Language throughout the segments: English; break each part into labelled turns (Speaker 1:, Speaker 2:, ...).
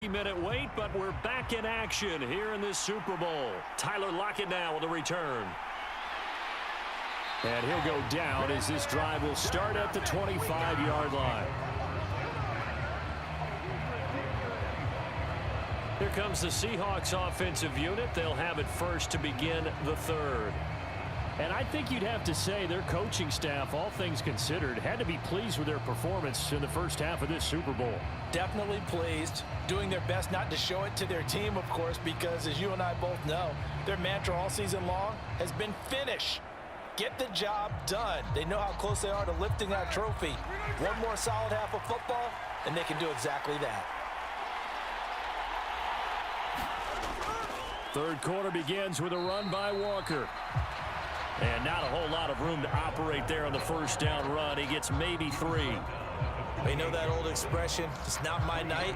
Speaker 1: Minute wait, but we're back in action here in this Super Bowl. Tyler Lockett now with the return. And he'll go down as this drive will start at the 25-yard line. Here comes the Seahawks offensive unit. They'll have it first to begin the third. And I think you'd have to say their coaching staff, all things considered, had to be pleased with their performance in the first half of this Super Bowl.
Speaker 2: Definitely pleased, doing their best not to show it to their team, of course, because as you and I both know, their mantra all season long has been finish. Get the job done. They know how close they are to lifting that trophy. One more solid half of football, and they can do exactly that.
Speaker 1: Third quarter begins with a run by Walker. And not a whole lot of room to operate there on the first down run. He gets maybe 3.
Speaker 2: You know that old expression, it's not my night?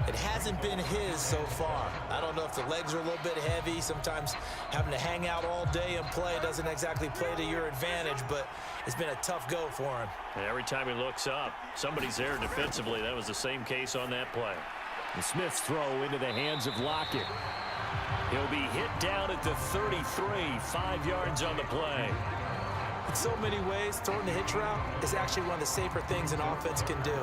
Speaker 2: It hasn't been his so far. I don't know if the legs are a little bit heavy. Sometimes having to hang out all day and play doesn't exactly play to your advantage, but it's been a tough go for him.
Speaker 1: And every time he looks up, somebody's there defensively. That was the same case on that play. And Smith's throw into the hands of Lockett. He'll be hit down at the 33, 5 yards on the play.
Speaker 2: In so many ways, throwing the hitch route is actually one of the safer things an offense can do.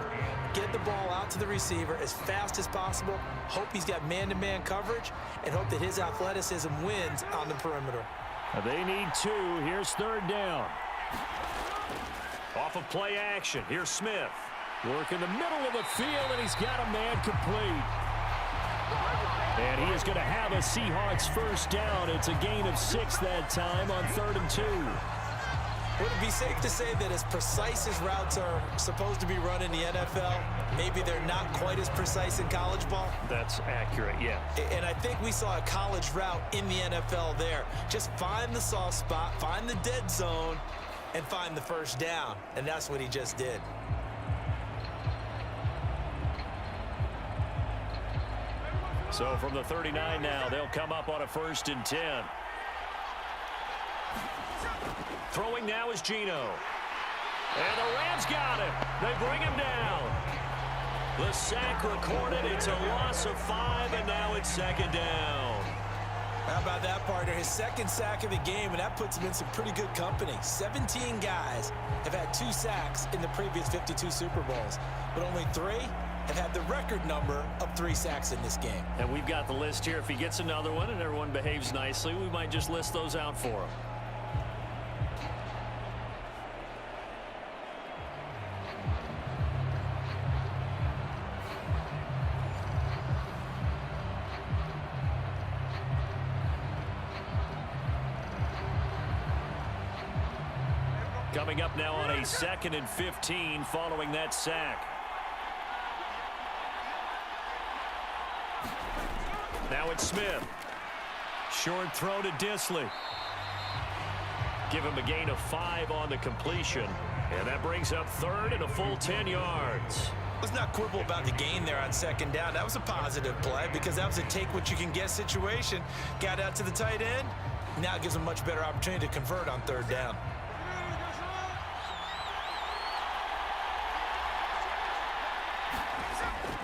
Speaker 2: Get the ball out to the receiver as fast as possible, hope he's got man-to-man coverage, and hope that his athleticism wins on the perimeter.
Speaker 1: They need 2. Here's third down. Off of play action. Here's Smith. Work in the middle of the field, and he's got a man complete. And he is going to have a Seahawks first down. It's a gain of 6 that time on 3rd and 2.
Speaker 2: Would it be safe to say that as precise as routes are supposed to be run in the NFL, maybe they're not quite as precise in college ball?
Speaker 1: That's accurate, yeah.
Speaker 2: And I think we saw a college route in the NFL there. Just find the soft spot, find the dead zone, and find the first down. And that's what he just did.
Speaker 1: So from the 39 now, they'll come up on a 1st and 10. Throwing now is Geno. And the Rams got him. They bring him down. The sack recorded. It's a loss of 5, and now it's 2nd down.
Speaker 2: How about that, partner? His 2nd sack of the game, and that puts him in some pretty good company. 17 guys have had 2 sacks in the previous 52 Super Bowls, but only 3 have had the record number of 3 sacks in this game.
Speaker 1: And we've got the list here. If he gets another one and everyone behaves nicely, we might just list those out for him. Coming up now on a 2nd and 15 following that sack. Now it's Smith. Short throw to Disley. Give him a gain of 5 on the completion. And that brings up 3rd and a full 10 yards.
Speaker 2: Let's not quibble about the gain there on 2nd down. That was a positive play because that was a take-what-you-can-get situation. Got out to the tight end. Now it gives him a much better opportunity to convert on 3rd down.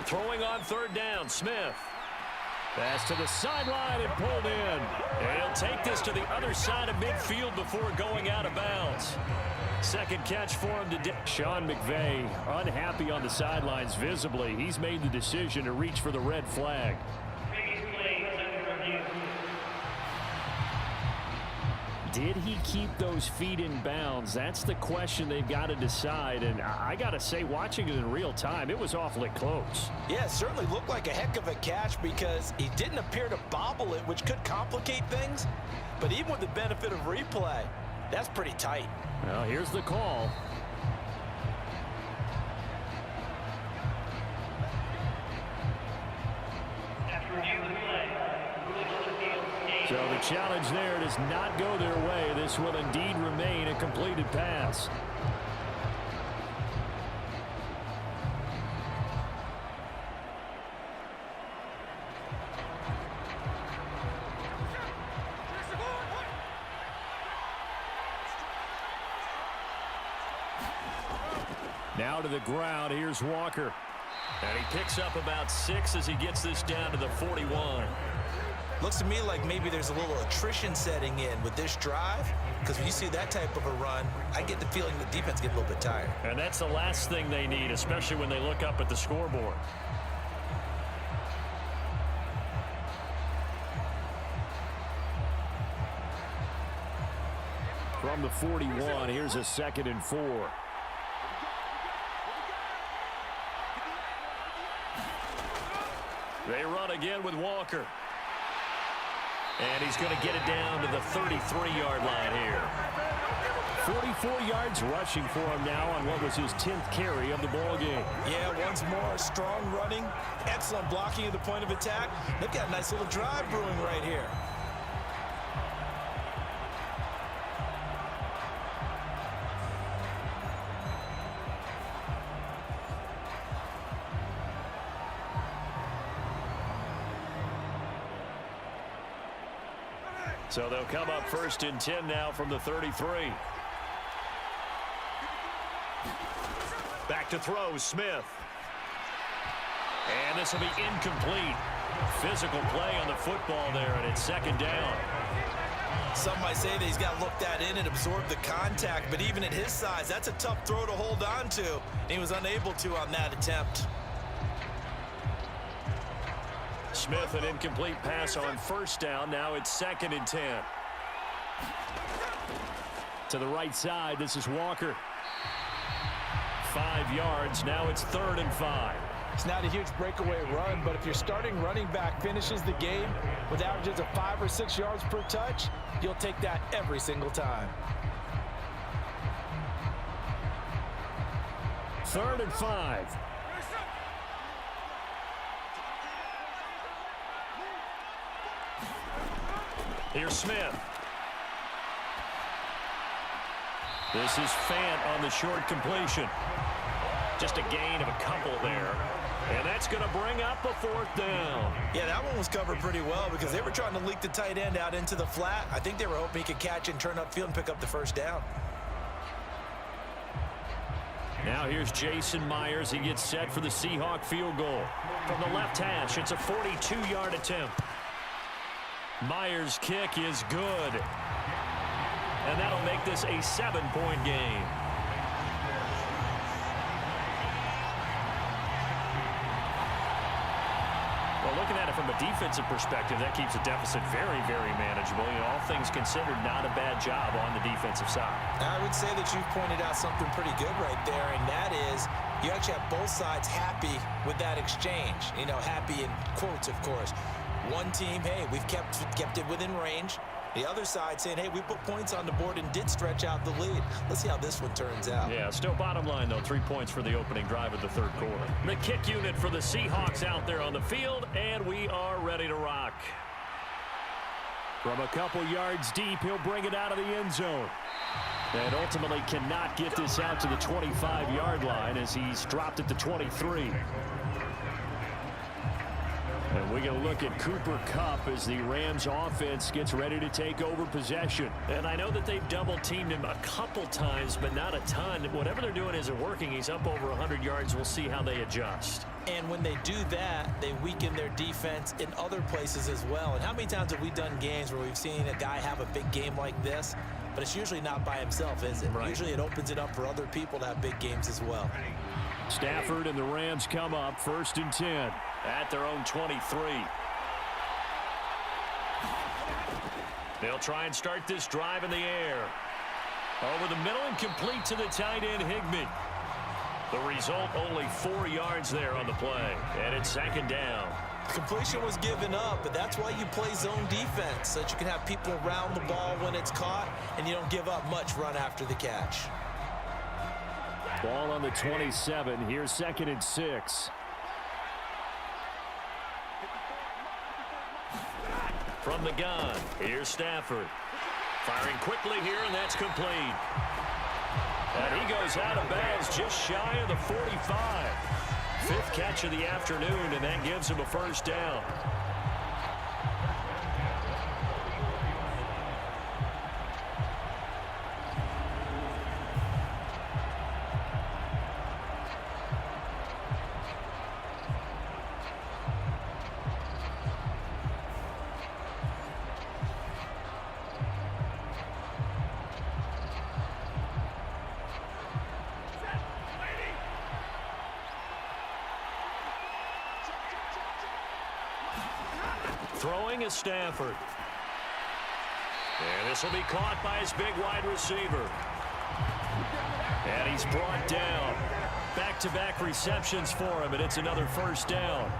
Speaker 1: Throwing on 3rd down, Smith. Pass to the sideline and pulled in. And he'll take this to the other side of midfield before going out of bounds. 2nd catch for him today. Sean McVay unhappy on the sidelines visibly. He's made the decision to reach for the red flag. Did he keep those feet in bounds? That's the question they've got to decide. And I got to say, watching it in real time, it was awfully close.
Speaker 2: Yeah, it certainly looked like a heck of a catch because he didn't appear to bobble it, which could complicate things. But even with the benefit of replay, that's pretty tight.
Speaker 1: Well, here's the call. So the challenge there does not go their way. This will indeed remain a completed pass. Now to the ground. Here's Walker. And he picks up about 6 as he gets this down to the 41.
Speaker 2: Looks to me like maybe there's a little attrition setting in with this drive, because when you see that type of a run, I get the feeling the defense gets a little bit tired.
Speaker 1: And that's the last thing they need, especially when they look up at the scoreboard. From the 41, here's a 2nd and 4. They run again with Walker. And he's going to get it down to the 33-yard line here. 44 yards rushing for him now on what was his 10th carry of the ball game.
Speaker 2: Yeah, once more, strong running, excellent blocking at the point of attack. They've got a nice little drive brewing right here.
Speaker 1: So they'll come up 1st and 10 now from the 33. Back to throw, Smith. And this will be incomplete. Physical play on the football there, and it's 2nd down.
Speaker 2: Some might say that he's got to look that in and absorb the contact, but even at his size, that's a tough throw to hold on to. He was unable to on that attempt.
Speaker 1: Smith, an incomplete pass on 1st down. Now it's 2nd and 10. To the right side, this is Walker. 5 yards. Now it's 3rd and 5.
Speaker 2: It's not a huge breakaway run, but if your starting running back finishes the game with averages of 5 or 6 yards per touch, you'll take that every single time.
Speaker 1: 3rd and 5. Here's Smith. This is Fant on the short completion. Just a gain of a couple there. And that's going to bring up a 4th down.
Speaker 2: Yeah, that one was covered pretty well because they were trying to leak the tight end out into the flat. I think they were hoping he could catch and turn upfield and pick up the 1st down.
Speaker 1: Now here's Jason Myers. He gets set for the Seahawk field goal. From the left hash, it's a 42-yard attempt. Myers' kick is good. And that'll make this a 7-point game. Well, looking at it from a defensive perspective, that keeps the deficit very, very manageable. You know, all things considered, not a bad job on the defensive side.
Speaker 2: I would say that you've pointed out something pretty good right there, and that is you actually have both sides happy with that exchange. You know, happy in quotes, of course. One team, hey, we've kept it within range. The other side saying, hey, we put points on the board and did stretch out the lead. Let's see how this one turns out.
Speaker 1: Yeah, still bottom line, though, 3 points for the opening drive of the 3rd quarter. The kick unit for the Seahawks out there on the field, and we are ready to rock. From a couple yards deep, he'll bring it out of the end zone. And ultimately cannot get this out to the 25-yard line as he's dropped at the 23. And we're going to look at Cooper Kupp as the Rams offense gets ready to take over possession. And I know that they've double-teamed him a couple times, but not a ton. Whatever they're doing isn't working. He's up over 100 yards. We'll see how they adjust.
Speaker 2: And when they do that, they weaken their defense in other places as well. And how many times have we done games where we've seen a guy have a big game like this, but it's usually not by himself, is it? Right. Usually it opens it up for other people to have big games as well.
Speaker 1: Stafford and the Rams come up 1st and 10 at their own 23. They'll try and start this drive in the air. Over the middle and complete to the tight end, Higbee. The result, only 4 yards there on the play. And it's 2nd down.
Speaker 2: Completion was given up, but that's why you play zone defense, so that you can have people around the ball when it's caught, and you don't give up much run after the catch.
Speaker 1: Ball on the 27. Here's 2nd and 6. From the gun, here's Stafford. Firing quickly here, and that's complete. And he goes out of bounds just shy of the 45. 5th catch of the afternoon, and that gives him a 1st down. Throwing is Stafford. And this will be caught by his big wide receiver. And he's brought down. Back-to-back receptions for him, and it's another first down.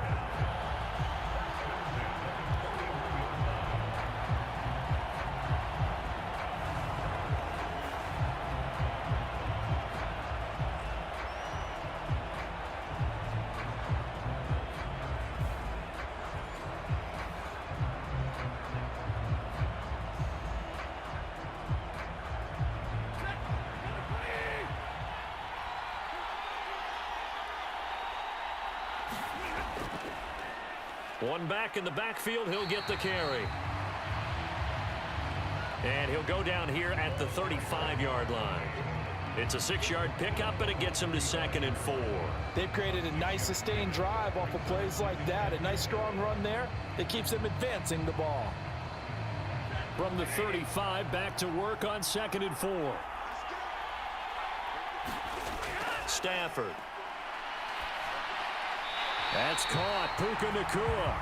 Speaker 1: One back in the backfield, he'll get the carry. And he'll go down here at the 35-yard line. It's a 6-yard pickup, and it gets him to 2nd and 4.
Speaker 2: They've created a nice sustained drive off of plays like that. A nice strong run there that keeps them advancing the ball.
Speaker 1: From the 35, back to work on 2nd and 4. Stafford. That's caught. Puka Nacua.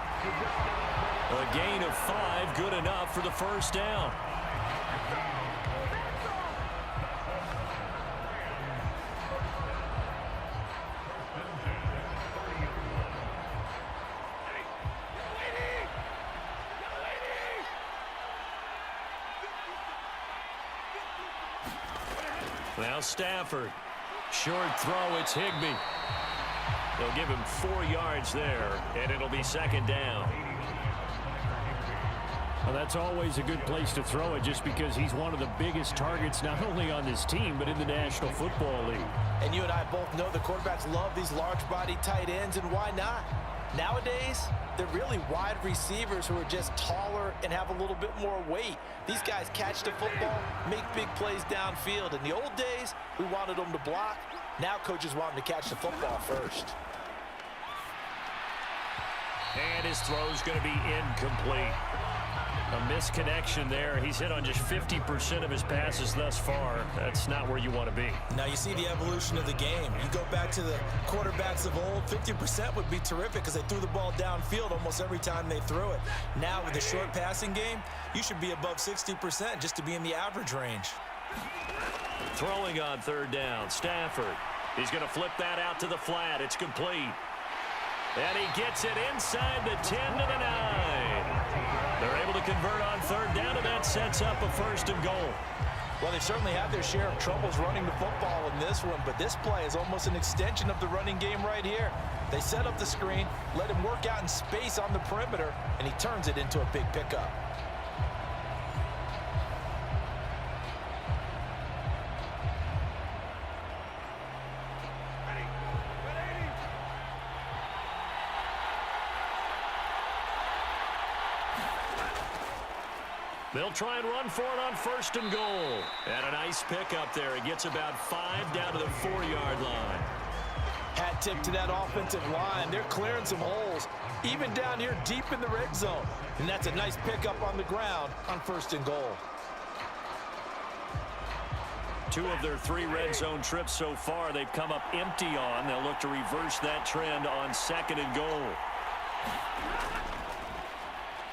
Speaker 1: A gain of 5, good enough for the first down. Now Stafford. Short throw, it's Higbee. They'll give him 4 yards there, and it'll be 2nd down.
Speaker 3: Well, that's always a good place to throw it just because he's one of the biggest targets not only on this team but in the National Football League.
Speaker 2: And you and I both know the quarterbacks love these large-body tight ends, and why not? Nowadays, they're really wide receivers who are just taller and have a little bit more weight. These guys catch the football, make big plays downfield. In the old days, we wanted them to block. Now coaches want them to catch the football first.
Speaker 1: And his throw's going to be incomplete. A misconnection there. He's hit on just 50% of his passes thus far. That's not where you want to be.
Speaker 2: Now you see the evolution of the game. You go back to the quarterbacks of old, 50% would be terrific because they threw the ball downfield almost every time they threw it. Now with the short passing game, you should be above 60% just to be in the average range.
Speaker 1: Throwing on 3rd down, Stafford. He's going to flip that out to the flat. It's complete. And he gets it inside the 10 to the 9. They're able to convert on 3rd down, and that sets up a 1st and goal.
Speaker 2: Well, they've certainly had their share of troubles running the football in this one, but this play is almost an extension of the running game right here. They set up the screen, let him work out in space on the perimeter, and he turns it into a big pickup.
Speaker 1: They'll try and run for it on 1st and goal. And a nice pickup there. He gets about 5 down to the 4-yard line.
Speaker 2: Hat tip to that offensive line. They're clearing some holes, even down here deep in the red zone. And that's a nice pickup on the ground on 1st and goal.
Speaker 1: 2 of their 3 red zone trips so far they've come up empty on. They'll look to reverse that trend on 2nd and goal.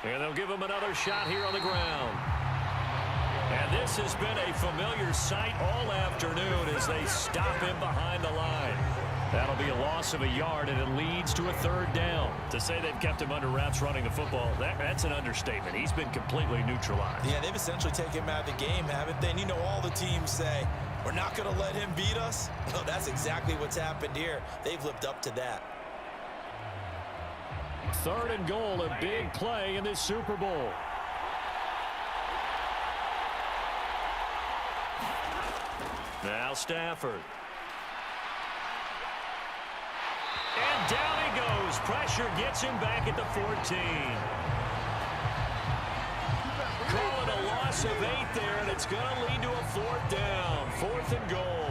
Speaker 1: And they'll give him another shot here on the ground. And this has been a familiar sight all afternoon as they stop him behind the line. That'll be a loss of a yard, and it leads to a 3rd down. To say they've kept him under wraps running the football, that's an understatement. He's been completely neutralized.
Speaker 2: Yeah, they've essentially taken him out of the game, haven't they? And you know all the teams say, we're not going to let him beat us. Well, that's exactly what's happened here. They've lived up to that.
Speaker 3: 3rd and goal, a big play in this Super Bowl.
Speaker 1: Now Stafford. And down he goes. Pressure gets him back at the 14. Call it a loss of 8 there, and it's going to lead to a 4th down. 4th and goal.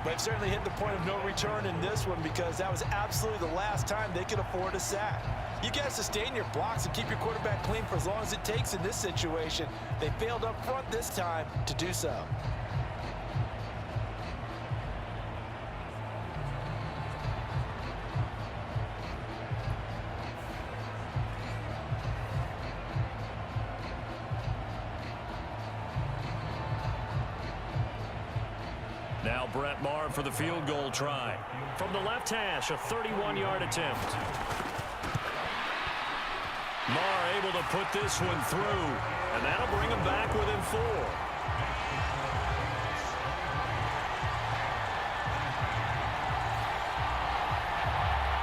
Speaker 2: They've certainly hit the point of no return in this one because that was absolutely the last time they could afford a sack. You got to sustain your blocks and keep your quarterback clean for as long as it takes in this situation. They failed up front this time to do so.
Speaker 1: Now Brett Maher for the field goal try. From the left hash, a 31-yard attempt. Maher able to put this one through, and that'll bring him back within 4.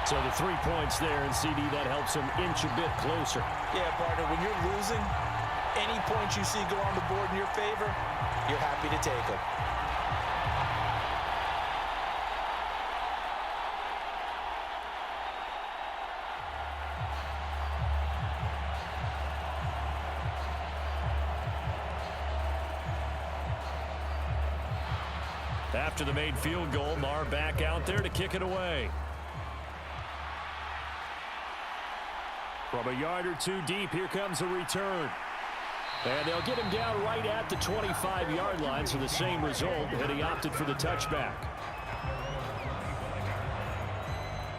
Speaker 3: So the 3 points there, and CD, that helps him inch a bit closer.
Speaker 2: Yeah, partner, when you're losing, any points you see go on the board in your favor, you're happy to take them.
Speaker 1: After the made field goal, Maher back out there to kick it away.
Speaker 3: From a yard or two deep, here comes a return. And they'll get him down right at the 25-yard line, so the same result, but he opted for the touchback.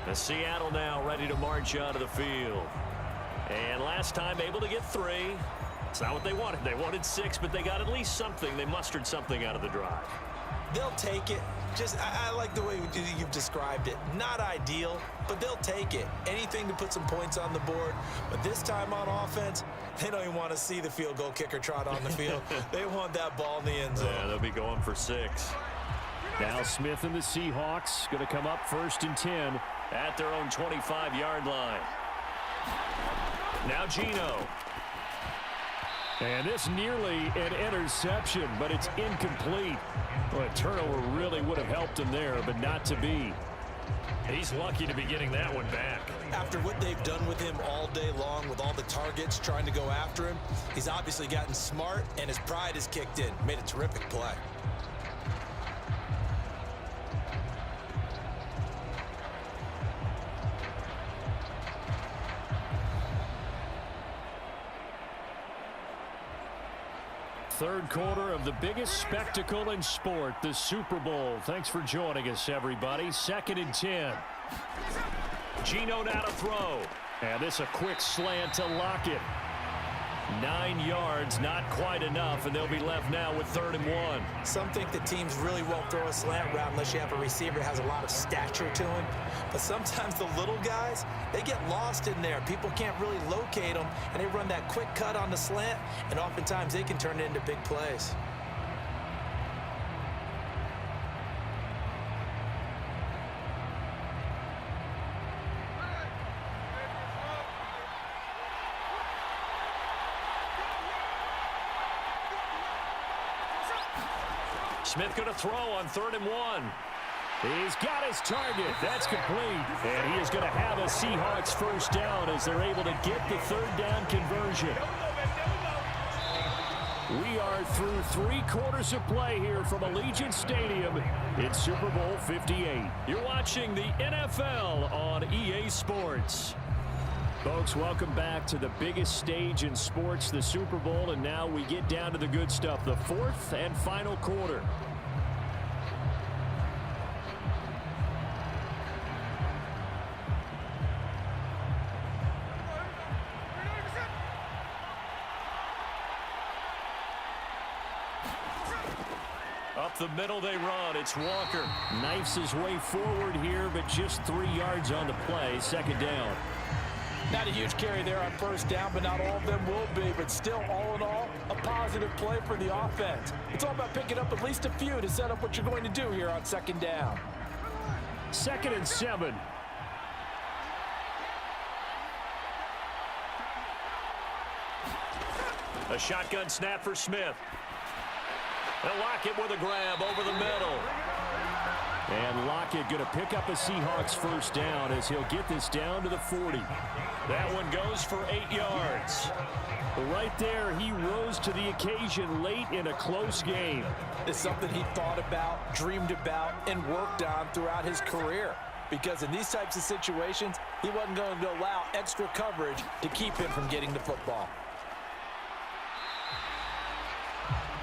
Speaker 1: The Seattle now ready to march out of the field. And last time able to get 3. It's not what they wanted. They wanted 6, but they got at least something. They mustered something out of the drive.
Speaker 2: They'll take it. I like the way you've described it. Not ideal, but they'll take it. Anything to put some points on the board. But this time on offense, they don't even want to see the field goal kicker trot on the field. They want that ball in the end zone.
Speaker 1: Yeah, they'll be going for 6.
Speaker 3: Now Smith and the Seahawks going to come up 1st and 10.
Speaker 1: At their own 25-yard line. Now Geno.
Speaker 3: And this nearly an interception, but it's incomplete. Well, a turnover really would have helped him there, but not to be.
Speaker 1: He's lucky to be getting that one back.
Speaker 2: After what they've done with him all day long, with all the targets trying to go after him, he's obviously gotten smart, and his pride has kicked in. Made a terrific play.
Speaker 3: Third quarter of the biggest spectacle in sport, the Super Bowl. Thanks for joining us, everybody. 2nd and 10.
Speaker 1: Geno now to throw.
Speaker 3: And this a quick slant to Lockett. 9 yards, not quite enough, and they'll be left now with 3rd and 1.
Speaker 2: Some think that teams really won't throw a slant route unless you have a receiver that has a lot of stature to him. But sometimes the little guys, they get lost in there. People can't really locate them, and they run that quick cut on the slant, and oftentimes they can turn it into big plays.
Speaker 1: Smith going to throw on 3rd and 1.
Speaker 3: He's got his target. That's complete. And he is going to have a Seahawks first down as they're able to get the 3rd down conversion. We are through 3 quarters of play here from Allegiant Stadium in Super Bowl 58.
Speaker 1: You're watching the NFL on EA Sports.
Speaker 3: Folks, welcome back to the biggest stage in sports, the Super Bowl, and now we get down to the good stuff, the 4th and final quarter.
Speaker 1: Up the middle they run. It's Walker.
Speaker 3: Knifes his way forward here, but just 3 yards on the play. 2nd down.
Speaker 2: Not a huge carry there on 1st down, but not all of them will be. But still, all in all, a positive play for the offense. It's all about picking up at least a few to set up what you're going to do here on 2nd down.
Speaker 3: 2nd and 7.
Speaker 1: A shotgun snap for Smith. They'll lock it with a grab over the middle.
Speaker 3: And Lockett going to pick up a Seahawks first down as he'll get this down to the 40.
Speaker 1: That one goes for 8 yards.
Speaker 3: Right there, he rose to the occasion late in a close game.
Speaker 2: It's something he thought about, dreamed about, and worked on throughout his career. Because in these types of situations, he wasn't going to allow extra coverage to keep him from getting the football.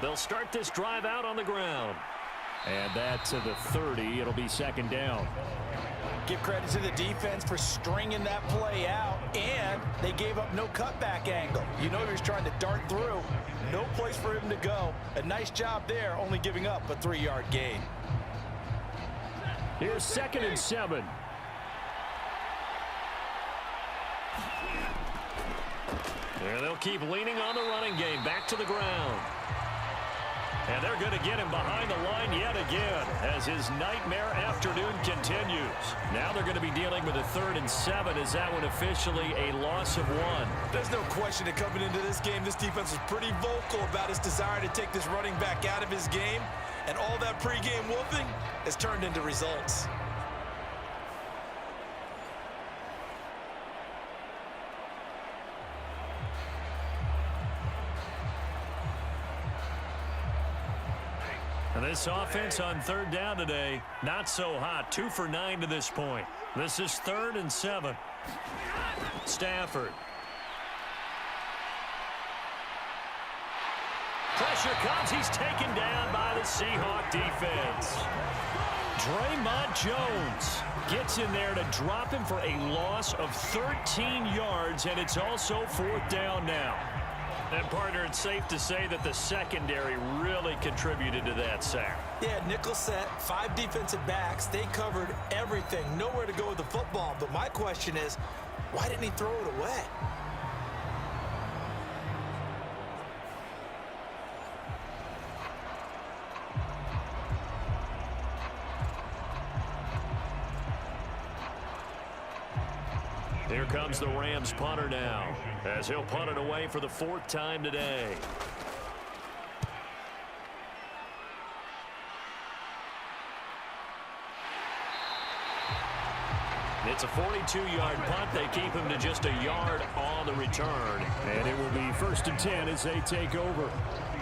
Speaker 1: They'll start this drive out on the ground.
Speaker 3: And that to the 30. It'll be second down.
Speaker 2: Give credit to the defense for stringing that play out, and they gave up no cutback angle. You know he was trying to dart through. No place for him to go. A nice job there, only giving up a 3-yard gain.
Speaker 3: Here's 2nd and 7.
Speaker 1: And they'll keep leaning on the running game. Back to the ground. And they're going to get him behind the line yet again as his nightmare afternoon continues. Now they're going to be dealing with a 3rd and 7. Is that one officially a loss of 1?
Speaker 2: There's no question that coming into this game, this defense was pretty vocal about his desire to take this running back out of his game. And all that pregame whooping has turned into results.
Speaker 1: And this offense on 3rd down today, not so hot. 2 for 9 to this point. This is 3rd and 7. Stafford. Pressure comes. He's taken down by the Seahawks defense. Draymond Jones gets in there to drop him for a loss of 13 yards, and it's also 4th down now. And, partner, it's safe to say that the secondary really contributed to that sack.
Speaker 2: Yeah, nickel set, 5 defensive backs. They covered everything. Nowhere to go with the football. But my question is, why didn't he throw it away?
Speaker 1: Here comes the Rams punter now, as he'll punt it away for the 4th time today. It's a 42-yard punt. They keep him to just a yard on the return.
Speaker 3: And it will be 1st and 10 as they take over.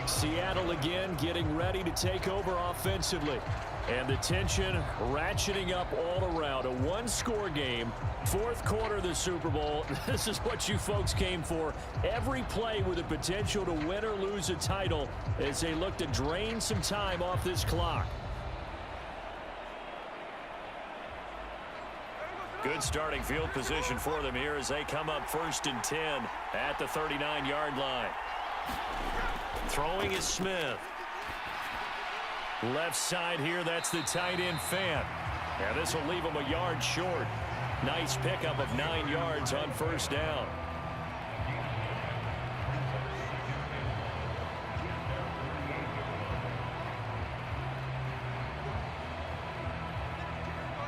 Speaker 3: Seattle again getting ready to take over offensively. And the tension ratcheting up all around. A 1-score game. 4th quarter of the Super Bowl. This is what you folks came for. Every play with the potential to win or lose a title as they look to drain some time off this clock.
Speaker 1: Good starting field position for them here as they come up 1st and 10 at the 39-yard line. Throwing is Smith. Left side here, that's the tight end Fan. And this will leave him a yard short. Nice pickup of 9 yards on 1st down.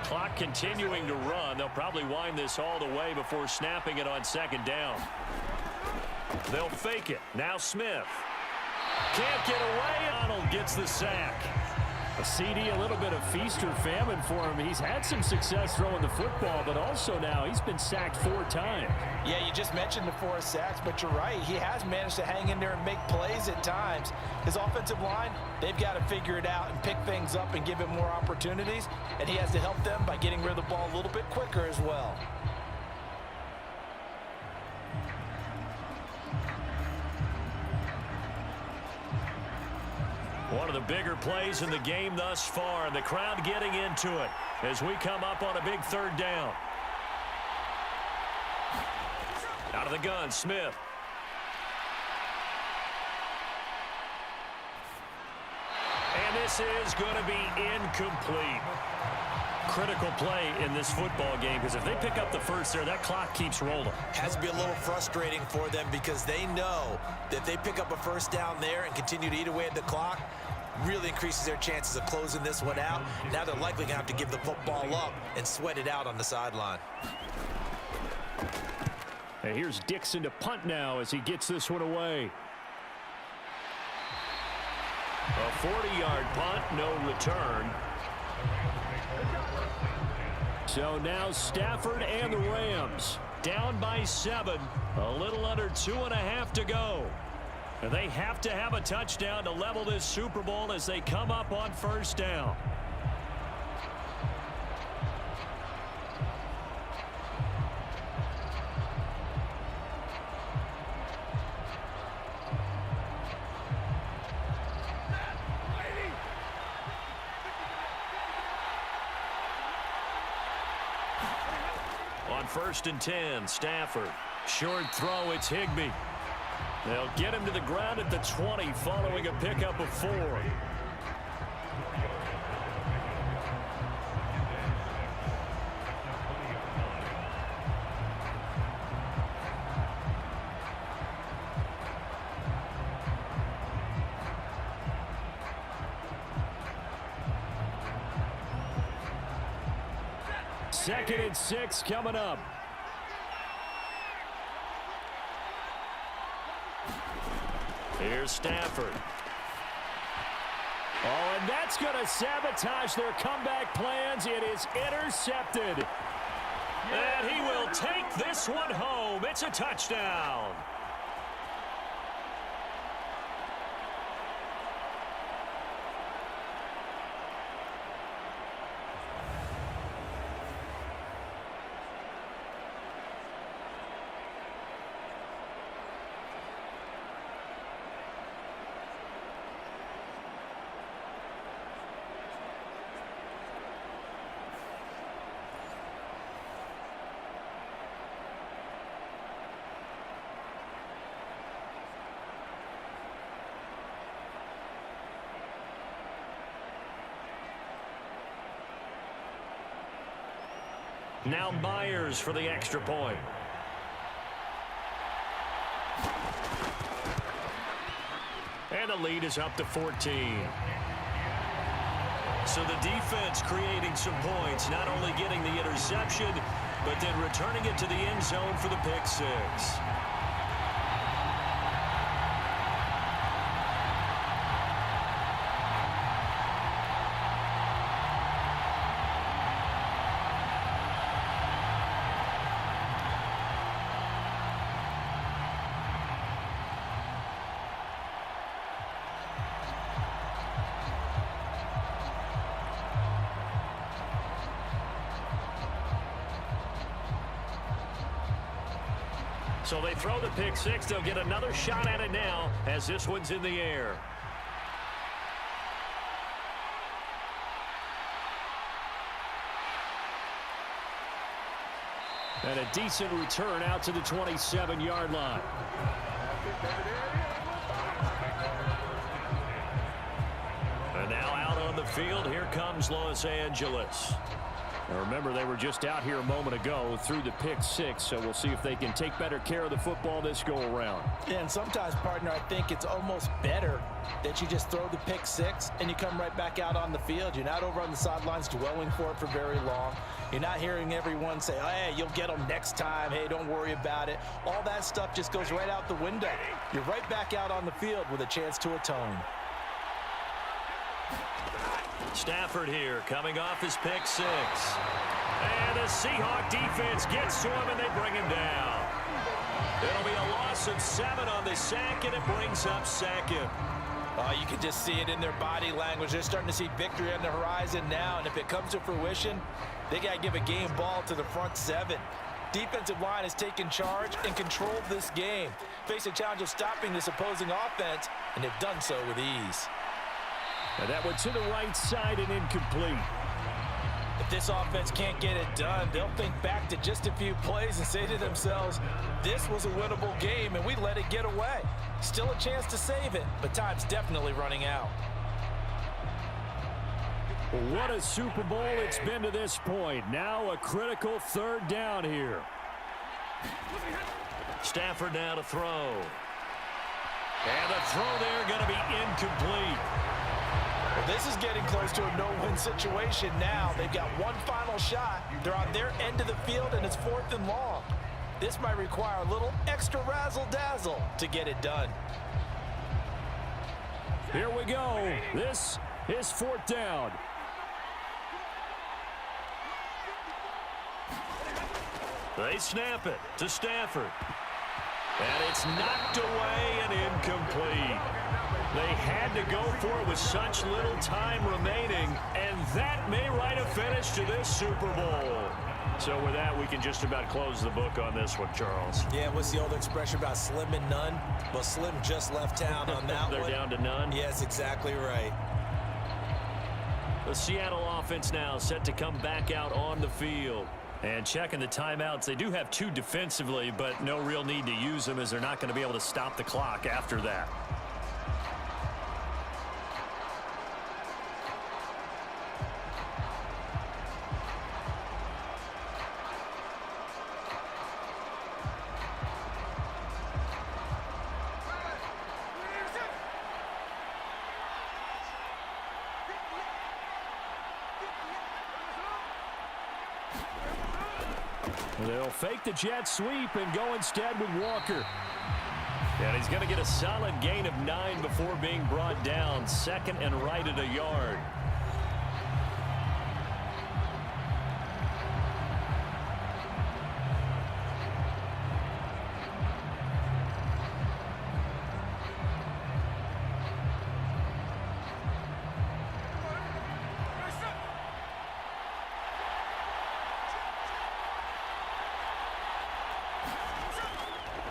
Speaker 1: Clock continuing to run. They'll probably wind this all the way before snapping it on 2nd down. They'll fake it. Now Smith. Can't get away. Arnold gets the sack.
Speaker 3: A CD, a little bit of feast or famine for him. He's had some success throwing the football, but also now he's been sacked 4 times.
Speaker 2: Yeah, you just mentioned the 4 sacks, but you're right. He has managed to hang in there and make plays at times. His offensive line, they've got to figure it out and pick things up and give him more opportunities, and he has to help them by getting rid of the ball a little bit quicker as well.
Speaker 1: One of the bigger plays in the game thus far, and the crowd getting into it as we come up on a big 3rd down. Out of the gun, Smith. And this is going to be incomplete. Critical play in this football game, because if they pick up the 1st there, that clock keeps rolling.
Speaker 2: Has to be a little frustrating for them because they know that if they pick up a 1st down there and continue to eat away at the clock, really increases their chances of closing this one out. Now they're likely going to have to give the football up and sweat it out on the sideline.
Speaker 3: And here's Dixon to punt now as he gets this one away.
Speaker 1: A 40-yard punt, no return.
Speaker 3: So now Stafford and the Rams
Speaker 1: Down by 7. A little under 2.5 to go. And they have to have a touchdown to level this Super Bowl as they come up on 1st down. 1st and 10. Stafford. Short throw, it's Higbee. They'll get him to the ground at the 20 following a pickup of 4.
Speaker 3: Second and 6 coming up.
Speaker 1: Here's Stafford.
Speaker 3: Oh, and that's going to sabotage their comeback plans. It is intercepted.
Speaker 1: And he will take this one home. It's a touchdown. Now Myers for the extra point. And the lead is up to 14. So the defense creating some points, not only getting the interception, but then returning it to the end zone for the pick 6. So they throw the pick 6. They'll get another shot at it now as this one's in the air.
Speaker 3: And a decent return out to the 27-yard line.
Speaker 1: And now out on the field, here comes Los Angeles.
Speaker 3: Now remember, they were just out here a moment ago through the pick 6, so we'll see if they can take better care of the football this go-around.
Speaker 2: Yeah, and sometimes, partner, I think it's almost better that you just throw the pick 6 and you come right back out on the field. You're not over on the sidelines dwelling for it for very long. You're not hearing everyone say, oh, hey, you'll get them next time. Hey, don't worry about it. All that stuff just goes right out the window. You're right back out on the field with a chance to atone.
Speaker 1: Stafford here coming off his pick 6. And the Seahawks defense gets to him and they bring him down. It'll be a loss of 7 on the sack, and it brings up 2nd.
Speaker 2: Oh, you can just see it in their body language. They're starting to see victory on the horizon now, and if it comes to fruition, they got to give a game ball to the front 7. Defensive line has taken charge and controlled this game. Face a challenge of stopping this opposing offense, and they've done so with ease.
Speaker 3: And that went to the right side and incomplete.
Speaker 2: If this offense can't get it done, they'll think back to just a few plays and say to themselves, this was a winnable game and we let it get away. Still a chance to save it, but time's definitely running out.
Speaker 3: What a Super Bowl it's been to this point. Now a critical 3rd down here.
Speaker 1: Stafford now to throw. And the throw there going to be incomplete.
Speaker 2: Well, this is getting close to a no-win situation now. They've got one final shot. They're on their end of the field, and it's 4th and long. This might require a little extra razzle-dazzle to get it done.
Speaker 3: Here we go. This is 4th down.
Speaker 1: They snap it to Stafford. And it's knocked away and incomplete. They had to go for it with such little time remaining, and that may write a finish to this Super Bowl. So with that, we can just about close the book on this one, Charles.
Speaker 2: Yeah, what's the old expression about slim and none? Well, Slim just left town on that
Speaker 1: They're
Speaker 2: one.
Speaker 1: down to none?
Speaker 2: Yes, exactly right.
Speaker 1: The Seattle offense now set to come back out on the field. And checking the timeouts, they do have 2 defensively, but no real need to use them as they're not going to be able to stop the clock after that.
Speaker 3: They'll fake the jet sweep and go instead with Walker.
Speaker 1: And he's going to get a solid gain of 9 before being brought down. 2nd and right at a yard.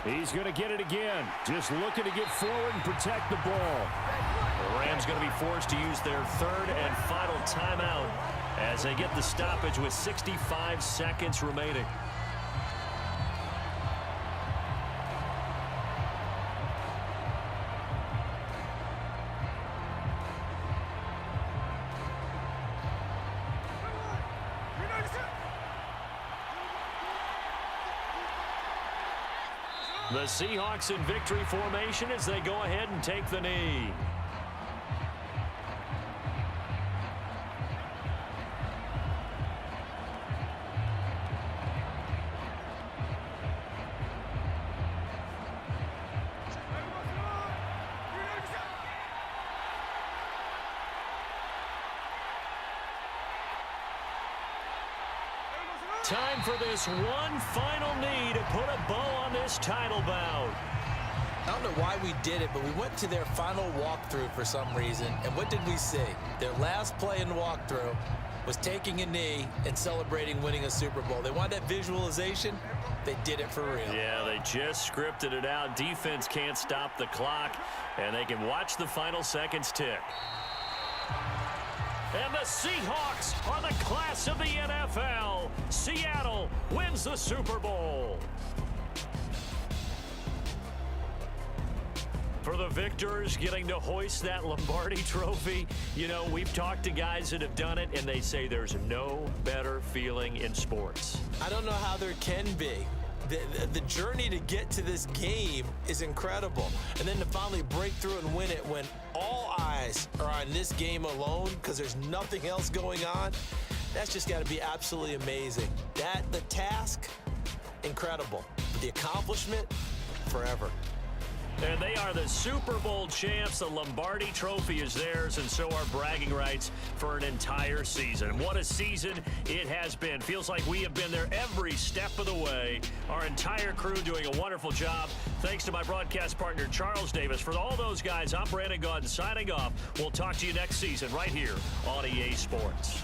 Speaker 3: He's going to get it again. Just looking to get forward and protect the ball.
Speaker 1: The Rams going to be forced to use their 3rd and final timeout as they get the stoppage with 65 seconds remaining. The Seahawks in victory formation as they go ahead and take the knee. Time for this one final knee to put a bow on this title bout.
Speaker 2: I don't know why we did it, but we went to their final walkthrough for some reason. And what did we see? Their last play in walkthrough was taking a knee and celebrating winning a Super Bowl. They wanted that visualization. They did it for real.
Speaker 1: Yeah, they just scripted it out. Defense can't stop the clock, and they can watch the final seconds tick. And the Seahawks are the class of the NFL. Seattle wins the Super Bowl. For the victors getting to hoist that Lombardi trophy, you know, we've talked to guys that have done it, and they say there's no better feeling in sports.
Speaker 2: I don't know how there can be. The journey to get to this game is incredible. And then to finally break through and win it when all eyes are on this game alone because there's nothing else going on, that's just got to be absolutely amazing. The task, incredible. The accomplishment, forever.
Speaker 1: And they are the Super Bowl champs. The Lombardi trophy is theirs, and so are bragging rights for an entire season. What a season it has been. Feels like we have been there every step of the way. Our entire crew doing a wonderful job. Thanks to my broadcast partner, Charles Davis. For all those guys, I'm Brandon Gaudin signing off. We'll talk to you next season right here on EA Sports.